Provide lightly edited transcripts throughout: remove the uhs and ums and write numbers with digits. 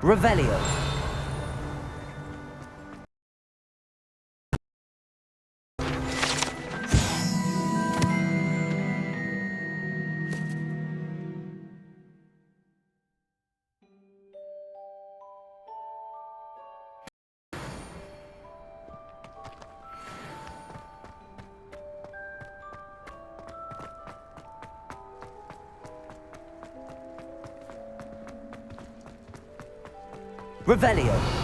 Revelio. Revelio.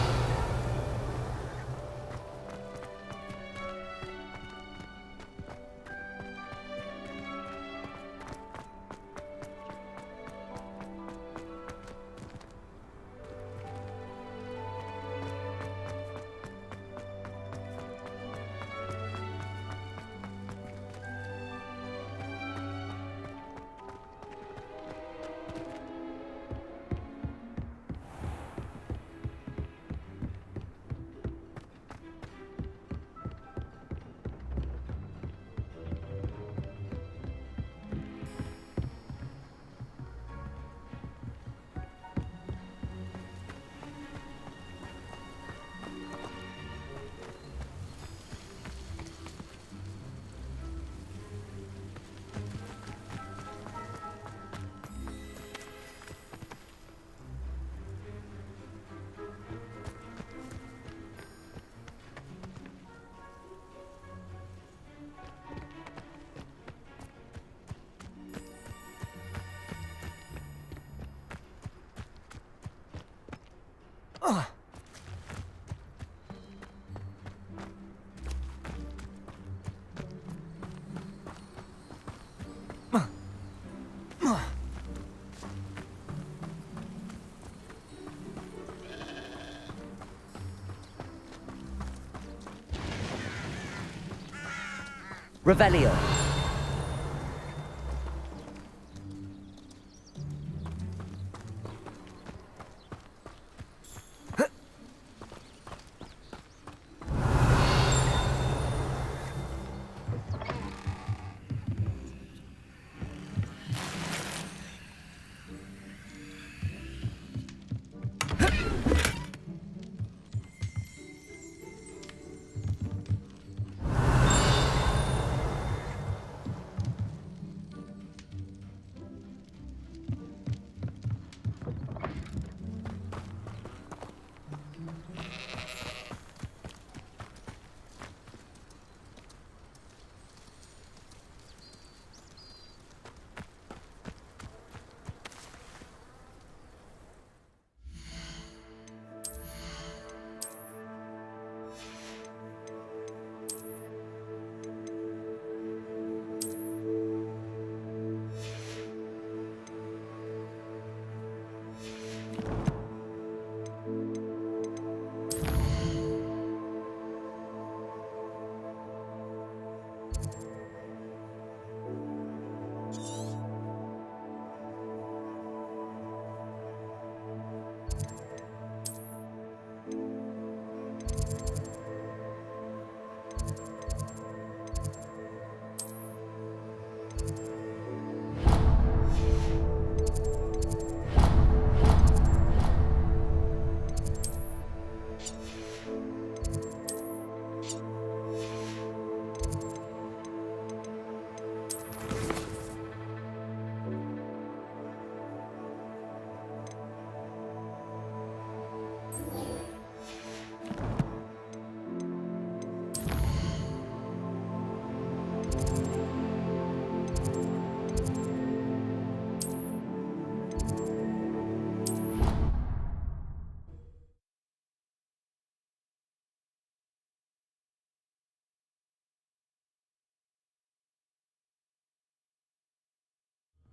Revelio.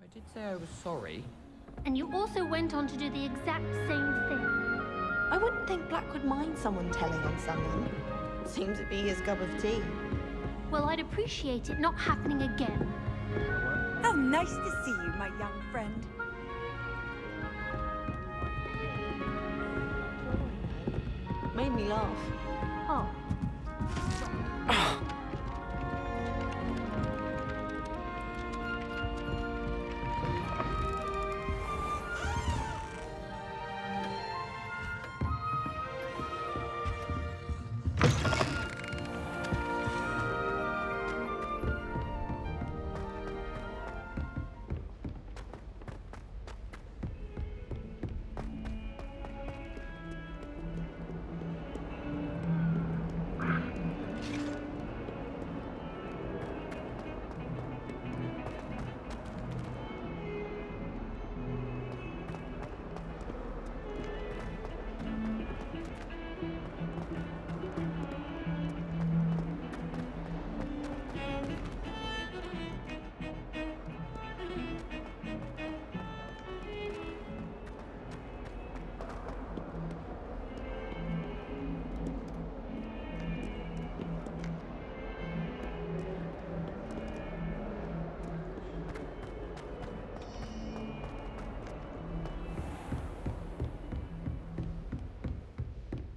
I did say I was sorry. And you also went on to do the exact same thing. I wouldn't think Black would mind someone telling on someone. Seems to be his cup of tea. Well, I'd appreciate it not happening again. How nice to see you, my young friend. Made me laugh. Oh.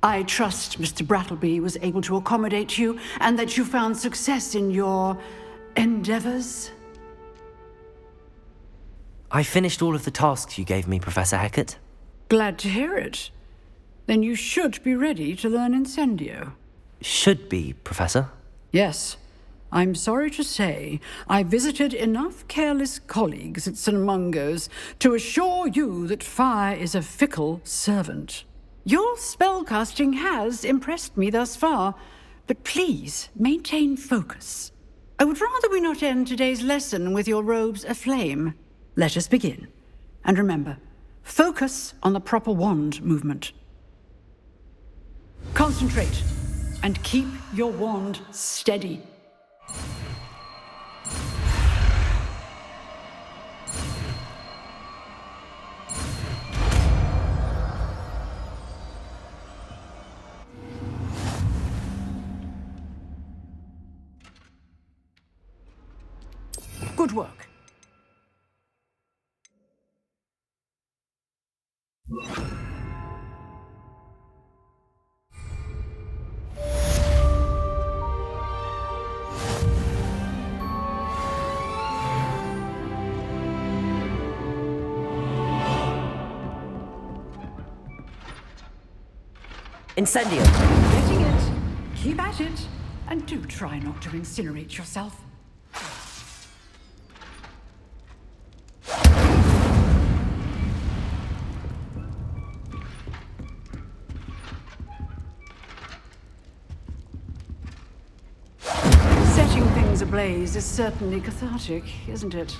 I trust Mr. Brattleby was able to accommodate you and that you found success in your endeavors. I finished all of the tasks you gave me, Professor Hecat. Glad to hear it. Then you should be ready to learn Incendio. Should be, Professor. Yes. I'm sorry to say, I visited enough careless colleagues at St. Mungo's to assure you that fire is a fickle servant. Your spellcasting has impressed me thus far, but please maintain focus. I would rather we not end today's lesson with your robes aflame. Let us begin. And remember, focus on the proper wand movement. Concentrate, and keep your wand steady. Good work. Incendio! Getting it. Keep at it. And do try not to incinerate yourself. Setting things ablaze is certainly cathartic, isn't it?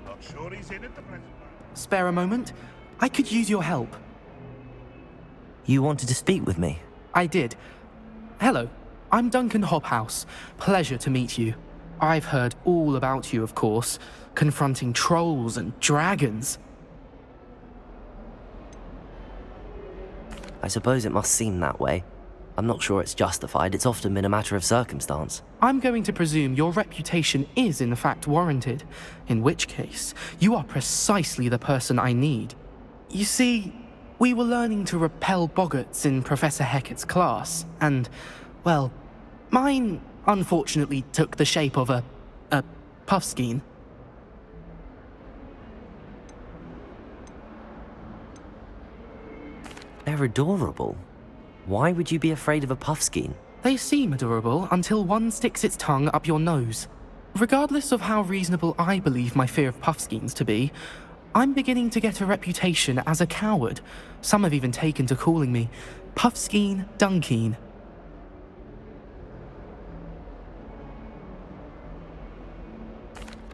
Not sure he's in at the present moment. Spare a moment? I could use your help. You wanted to speak with me? I did. Hello, I'm Duncan Hobhouse. Pleasure to meet you. I've heard all about you, of course, confronting trolls and dragons. I suppose it must seem that way. I'm not sure it's justified. It's often been a matter of circumstance. I'm going to presume your reputation is in fact warranted, in which case, you are precisely the person I need. You see, we were learning to repel boggarts in Professor Hecat's class, and, well, mine unfortunately took the shape of a puffskein. They're adorable. Why would you be afraid of a puffskein? They seem adorable until one sticks its tongue up your nose. Regardless of how reasonable I believe my fear of puffskeins to be, I'm beginning to get a reputation as a coward. Some have even taken to calling me Puffskein Dunkeen.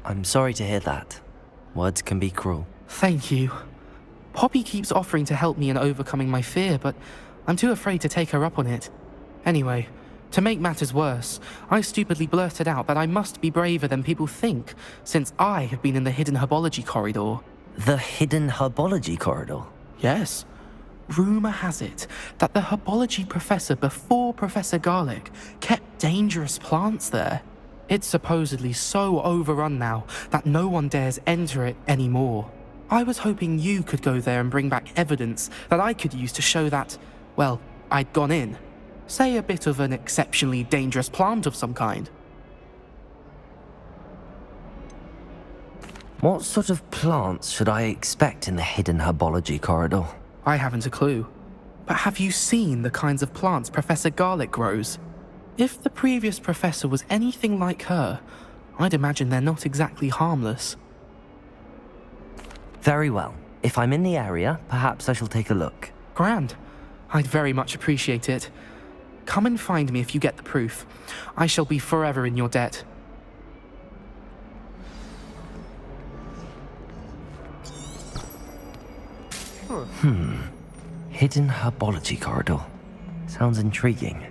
I'm sorry to hear that. Words can be cruel. Thank you. Poppy keeps offering to help me in overcoming my fear, but I'm too afraid to take her up on it. Anyway, to make matters worse, I stupidly blurted out that I must be braver than people think, since I have been in the hidden herbology corridor. The hidden herbology corridor? Yes. Rumour has it that the herbology professor before Professor Garlic kept dangerous plants there. It's supposedly so overrun now that no one dares enter it anymore. I was hoping you could go there and bring back evidence that I could use to show that, well, I'd gone in. Say a bit of an exceptionally dangerous plant of some kind. What sort of plants should I expect in the hidden herbology corridor? I haven't a clue. But have you seen the kinds of plants Professor Garlic grows? If the previous professor was anything like her, I'd imagine they're not exactly harmless. Very well. If I'm in the area, perhaps I shall take a look. Grand. I'd very much appreciate it. Come and find me if you get the proof. I shall be forever in your debt. Hidden herbology corridor. Sounds intriguing.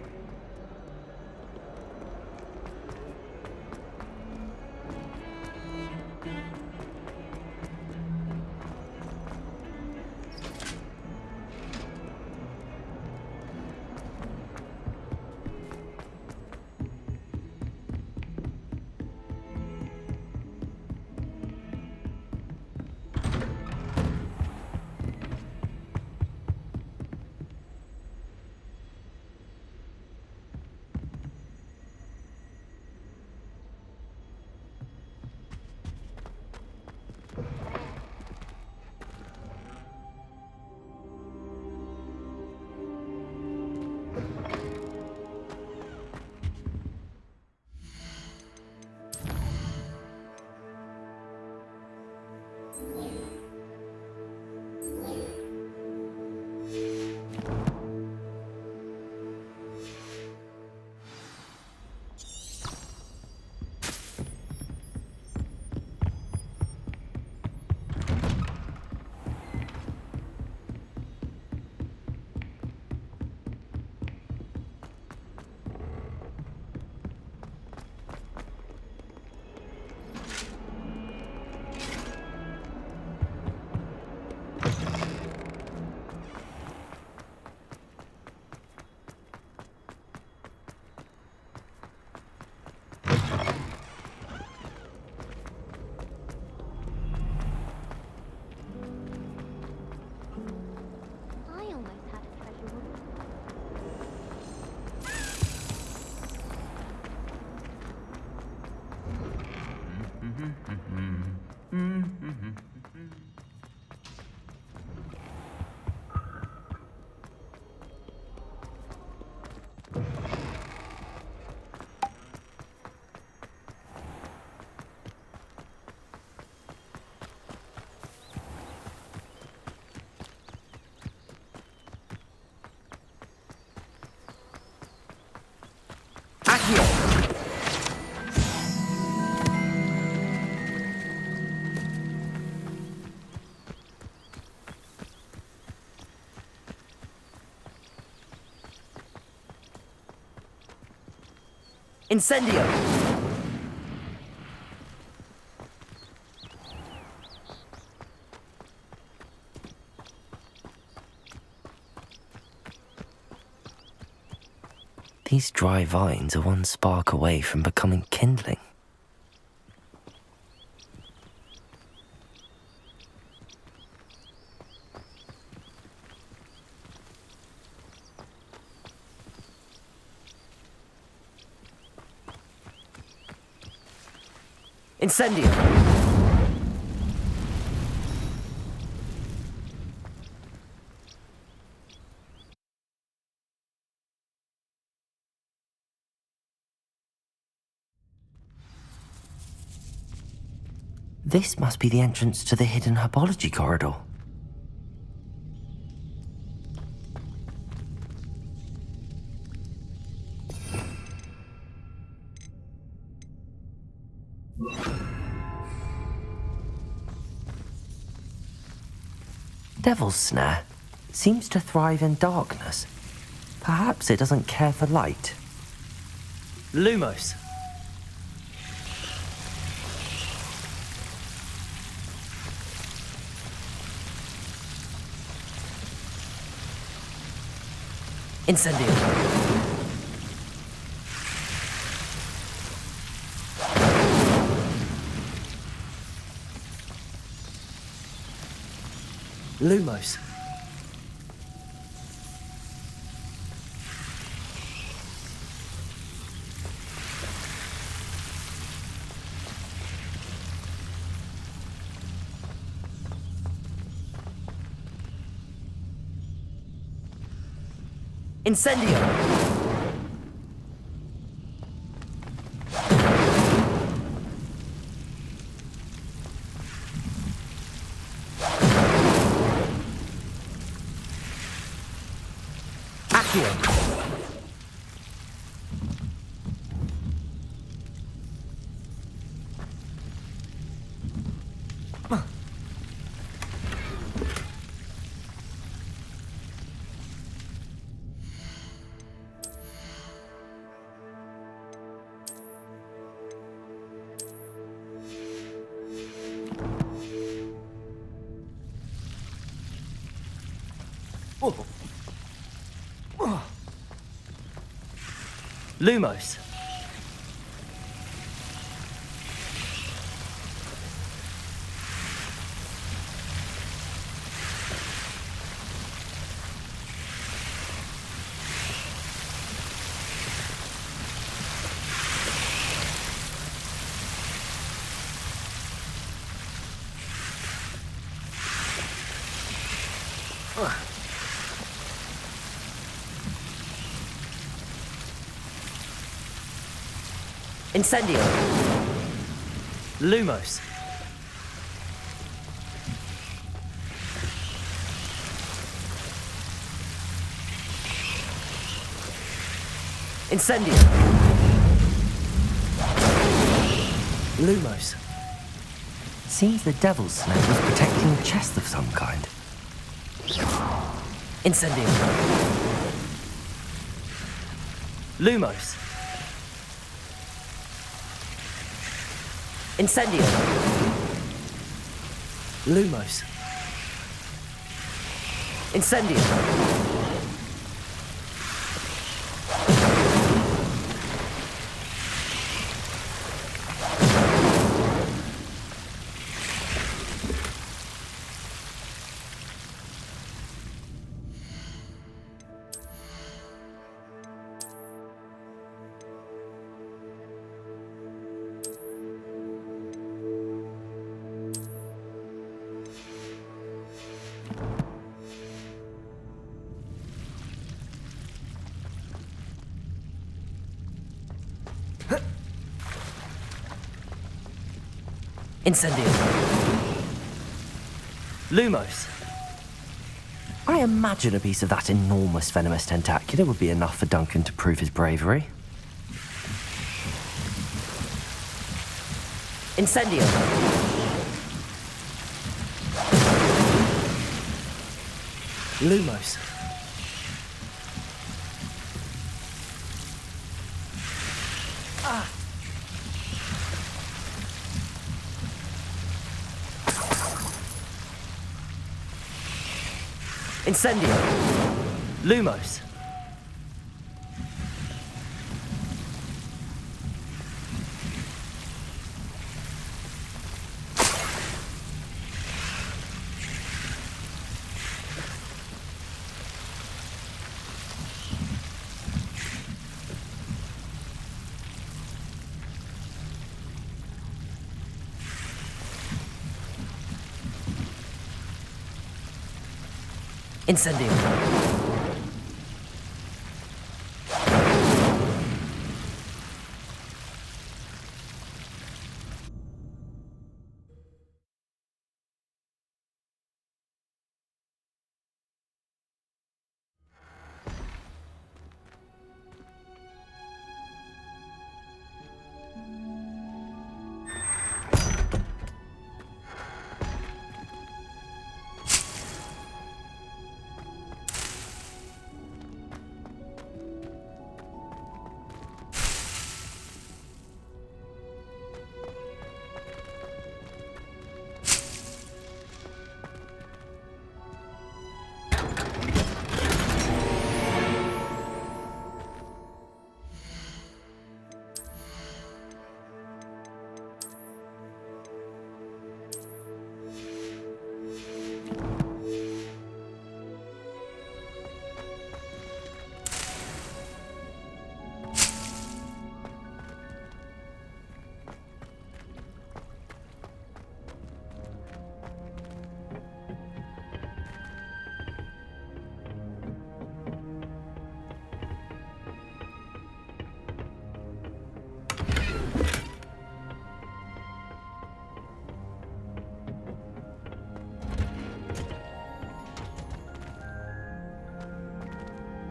I almost had a treasure once. Incendio! These dry vines are one spark away from becoming kindling. Incendio! This must be the entrance to the hidden herbology corridor. Devil's Snare seems to thrive in darkness. Perhaps it doesn't care for light. Lumos. Incendio. Lumos. Incendio. Lumos. Incendio. Lumos. Incendio! Lumos. Seems the devil's snake was protecting a chest of some kind. Incendio! Lumos. Incendio! Lumos. Incendio! Incendio. Lumos. I imagine a piece of that enormous venomous tentacular would be enough for Duncan to prove his bravery. Incendio. Lumos. Incendio. Lumos. Incendio.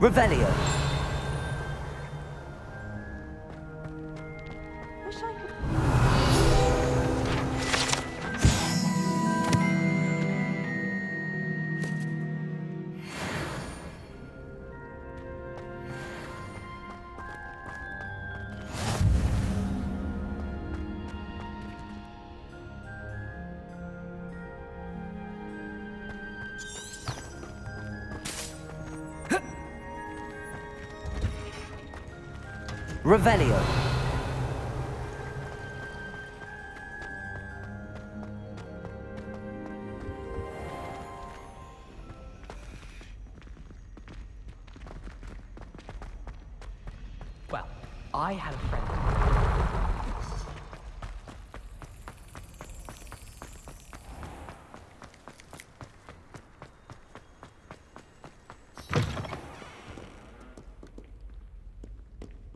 Revelio. Wish I could. Revelio. Well, I had a friend.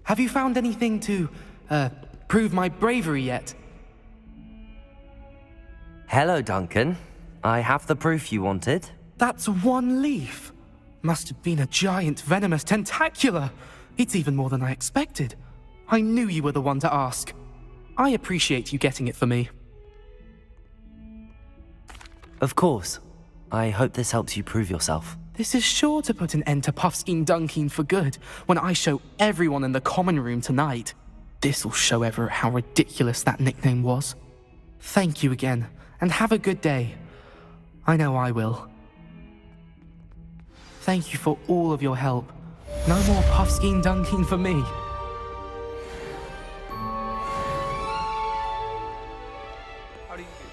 Have you found anything to, prove my bravery yet? Hello, Duncan. I have the proof you wanted. That's one leaf. Must have been a giant venomous tentacula. It's even more than I expected. I knew you were the one to ask. I appreciate you getting it for me. Of course. I hope this helps you prove yourself. This is sure to put an end to Puffskein Dunkeen for good when I show everyone in the common room tonight. This'll show Everett how ridiculous that nickname was. Thank you again, and have a good day. I know I will. Thank you for all of your help. No more Puffskein Dunkeen for me. How do you do?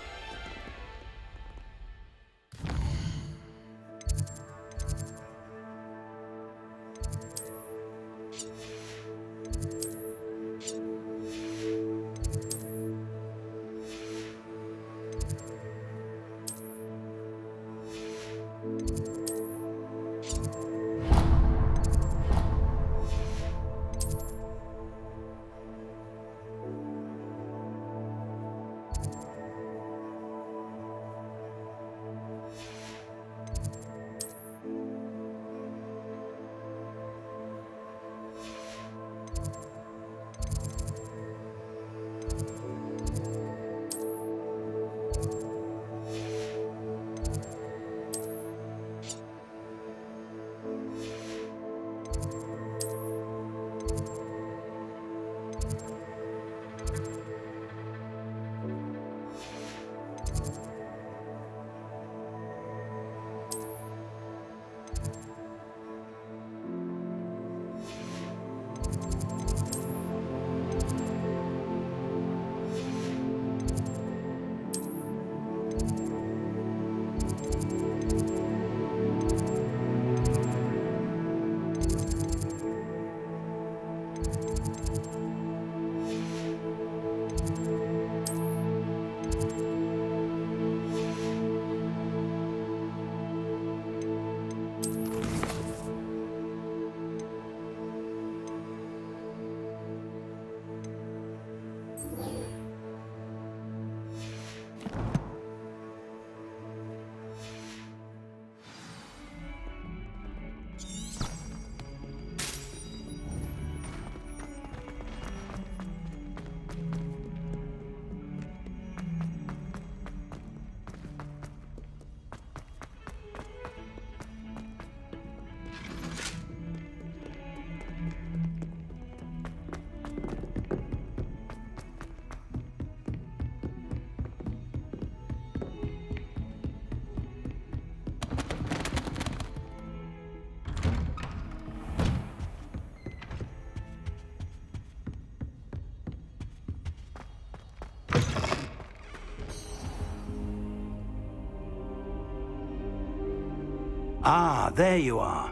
Ah, there you are.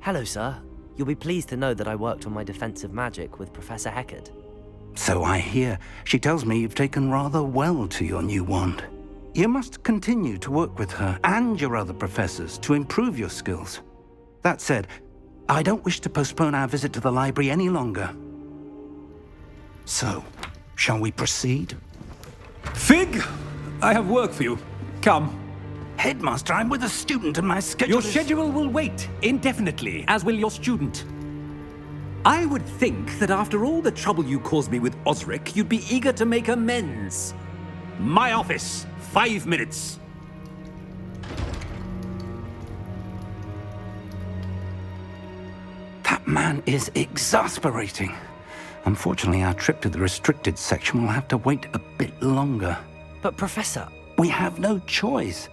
Hello, sir. You'll be pleased to know that I worked on my defensive magic with Professor Heckard. So I hear. She tells me you've taken rather well to your new wand. You must continue to work with her and your other professors to improve your skills. That said, I don't wish to postpone our visit to the library any longer. So, shall we proceed? Fig! I have work for you. Come. Headmaster, I'm with a student and my schedule Your schedule will wait indefinitely, as will your student. I would think that after all the trouble you caused me with Osric, you'd be eager to make amends. My office, 5 minutes. That man is exasperating. Unfortunately, our trip to the restricted section will have to wait a bit longer. But Professor... We have no choice.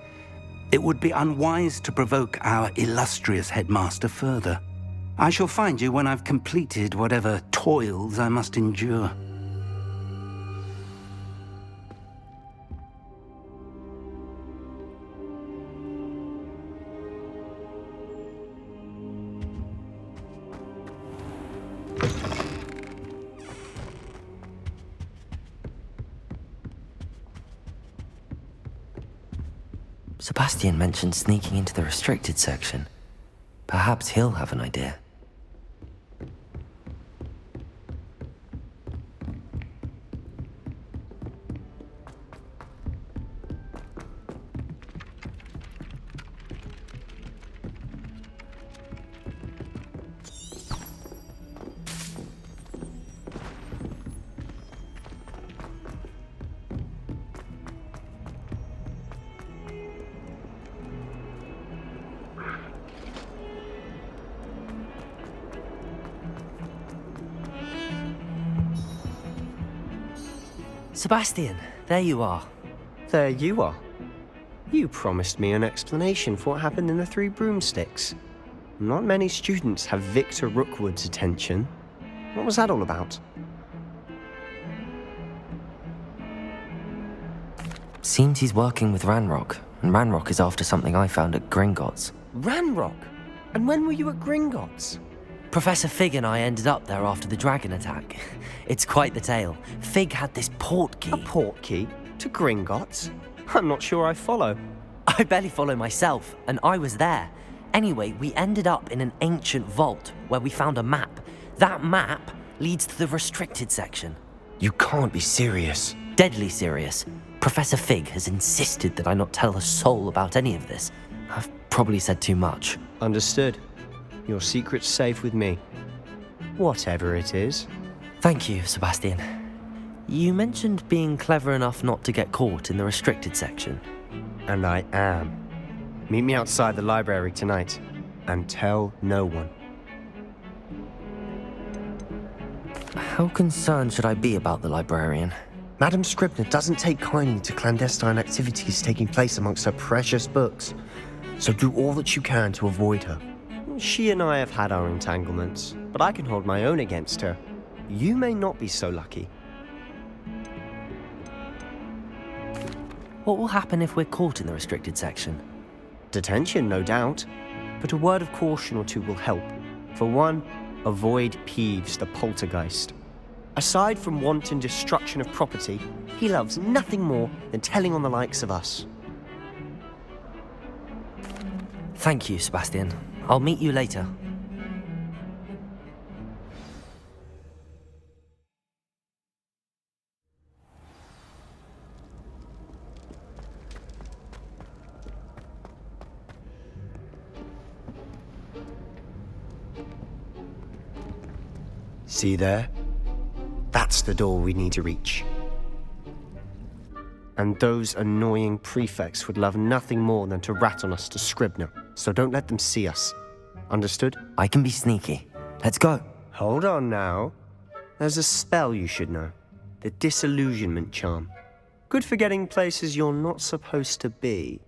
It would be unwise to provoke our illustrious headmaster further. I shall find you when I've completed whatever toils I must endure. Sebastian mentioned sneaking into the restricted section. Perhaps he'll have an idea. Sebastian, there you are. There you are. You promised me an explanation for what happened in the Three Broomsticks. Not many students have Victor Rookwood's attention. What was that all about? Seems he's working with Ranrock, and Ranrock is after something I found at Gringotts. Ranrock? And when were you at Gringotts? Professor Fig and I ended up there after the dragon attack. It's quite the tale. Fig had this port key. A port key? To Gringotts? I'm not sure I follow. I barely follow myself, and I was there. Anyway, we ended up in an ancient vault where we found a map. That map leads to the restricted section. You can't be serious. Deadly serious. Professor Fig has insisted that I not tell a soul about any of this. I've probably said too much. Understood. Your secret's safe with me. Whatever it is. Thank you, Sebastian. You mentioned being clever enough not to get caught in the restricted section. And I am. Meet me outside the library tonight, and tell no one. How concerned should I be about the librarian? Madam Scribner doesn't take kindly to clandestine activities taking place amongst her precious books, so do all that you can to avoid her. She and I have had our entanglements, but I can hold my own against her. You may not be so lucky. What will happen if we're caught in the restricted section? Detention, no doubt, but a word of caution or two will help. For one, avoid Peeves the poltergeist. Aside from wanton destruction of property, he loves nothing more than telling on the likes of us. Thank you, Sebastian. I'll meet you later. See there? That's the door we need to reach. And those annoying prefects would love nothing more than to rat on us to Scribner, so don't let them see us. Understood? I can be sneaky. Let's go. Hold on now. There's a spell you should know. The Disillusionment Charm. Good for getting places you're not supposed to be.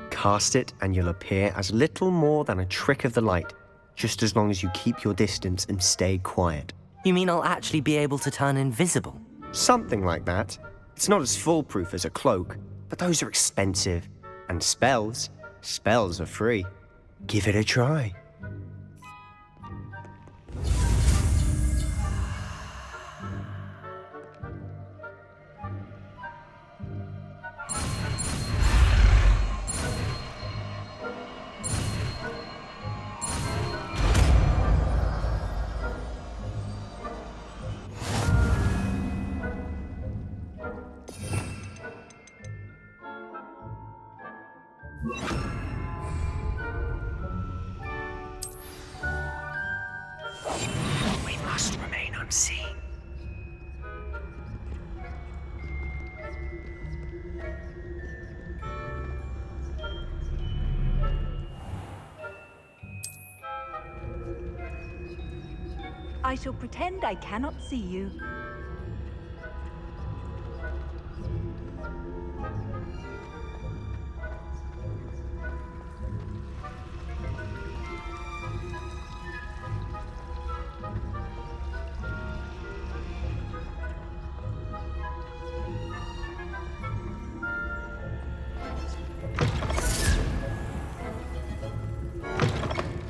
Cast it and you'll appear as little more than a trick of the light, just as long as you keep your distance and stay quiet. You mean I'll actually be able to turn invisible? Something like that. It's not as foolproof as a cloak, but those are expensive. And spells are free. Give it a try. We must remain unseen. I shall pretend I cannot see you.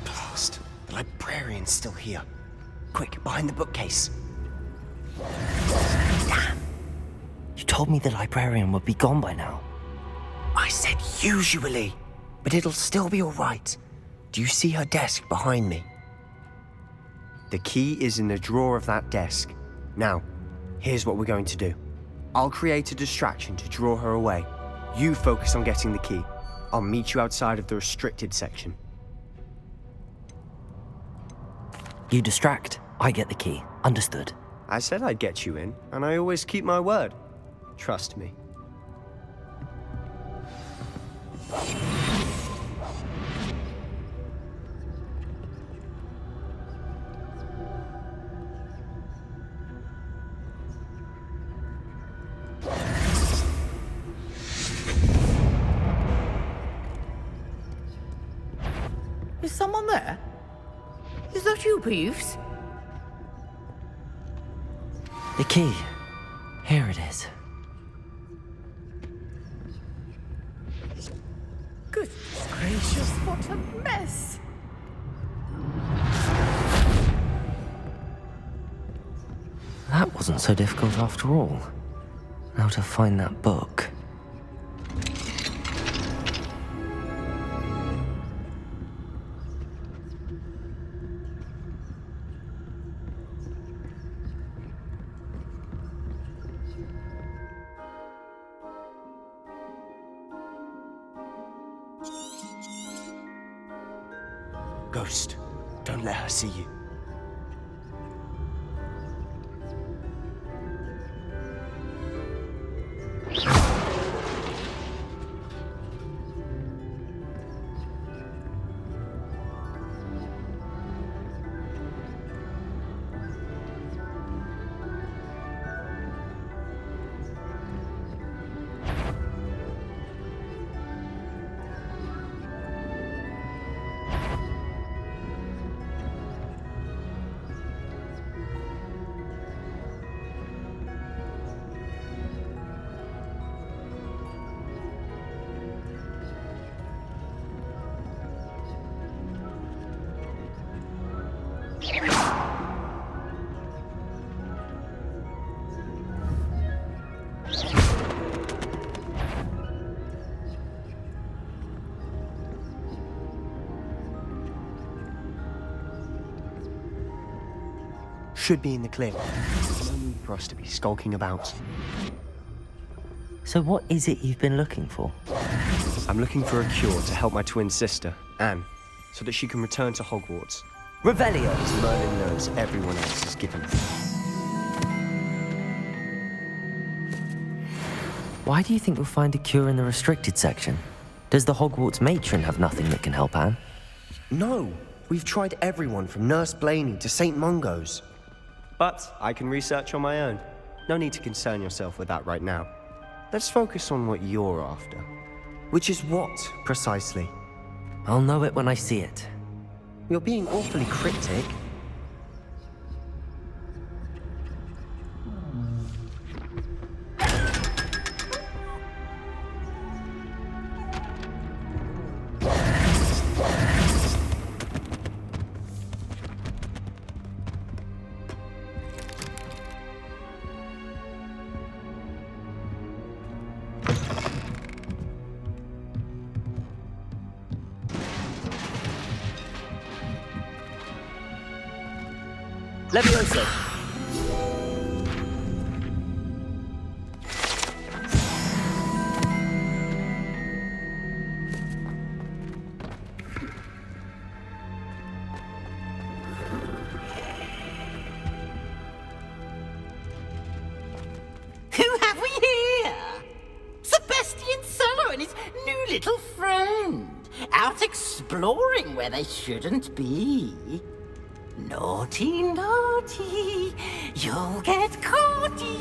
Blast! The librarian's still here. Quick, behind the bookcase. Damn. You told me the librarian would be gone by now. I said usually, but it'll still be all right. Do you see her desk behind me? The key is in the drawer of that desk. Now, here's what we're going to do. I'll create a distraction to draw her away. You focus on getting the key. I'll meet you outside of the restricted section. You distract, I get the key. Understood. I said I'd get you in, and I always keep my word. Trust me. someone there? Is that you, Peeves? The key. Here it is. Goodness gracious, what a mess! That wasn't so difficult after all. Now to find that book. Ghost, don't let her see you. Should be in the clear. No need for us to be skulking about. So what is it you've been looking for? I'm looking for a cure to help my twin sister, Anne, so that she can return to Hogwarts. Revelio! As Merlin knows everyone else is given. Why do you think we'll find a cure in the restricted section? Does the Hogwarts matron have nothing that can help Anne? No! We've tried everyone from Nurse Blaney to St. Mungo's. But I can research on my own. No need to concern yourself with that right now. Let's focus on what you're after. Which is what, precisely? I'll know it when I see it. You're being awfully cryptic. Levioso! Who have we here? Sebastian Cello and his new little friend, out exploring where they shouldn't be. Naughty, naughty, you'll get caughty.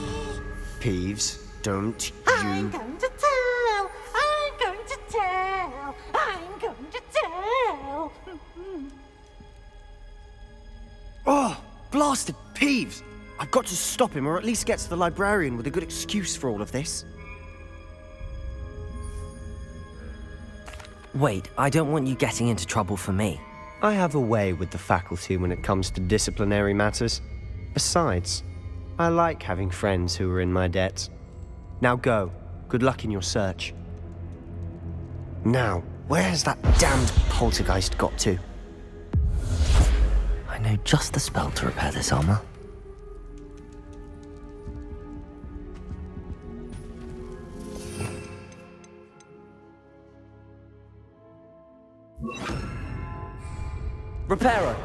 Peeves, don't I'm going to tell, I'm going to tell, I'm going to tell. Oh, blasted Peeves! I've got to stop him, or at least get to the librarian with a good excuse for all of this. Wait, I don't want you getting into trouble for me. I have a way with the faculty when it comes to disciplinary matters. Besides, I like having friends who are in my debt. Now go. Good luck in your search. Now, where has that damned poltergeist got to? I know just the spell to repair this armor. Reparo!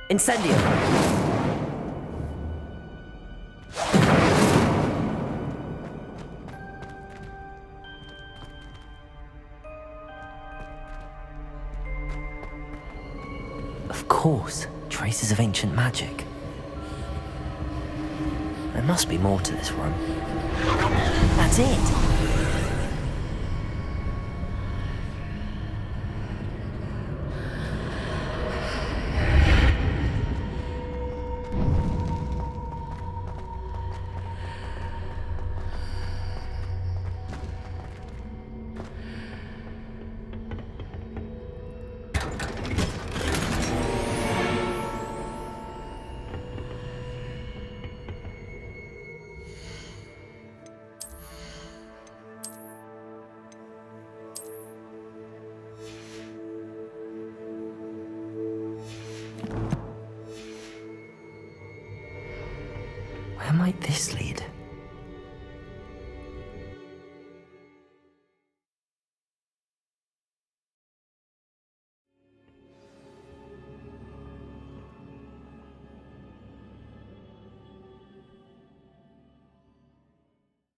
Incendio! Of course, traces of ancient magic. There must be more to this room. That's it! Where might this lead?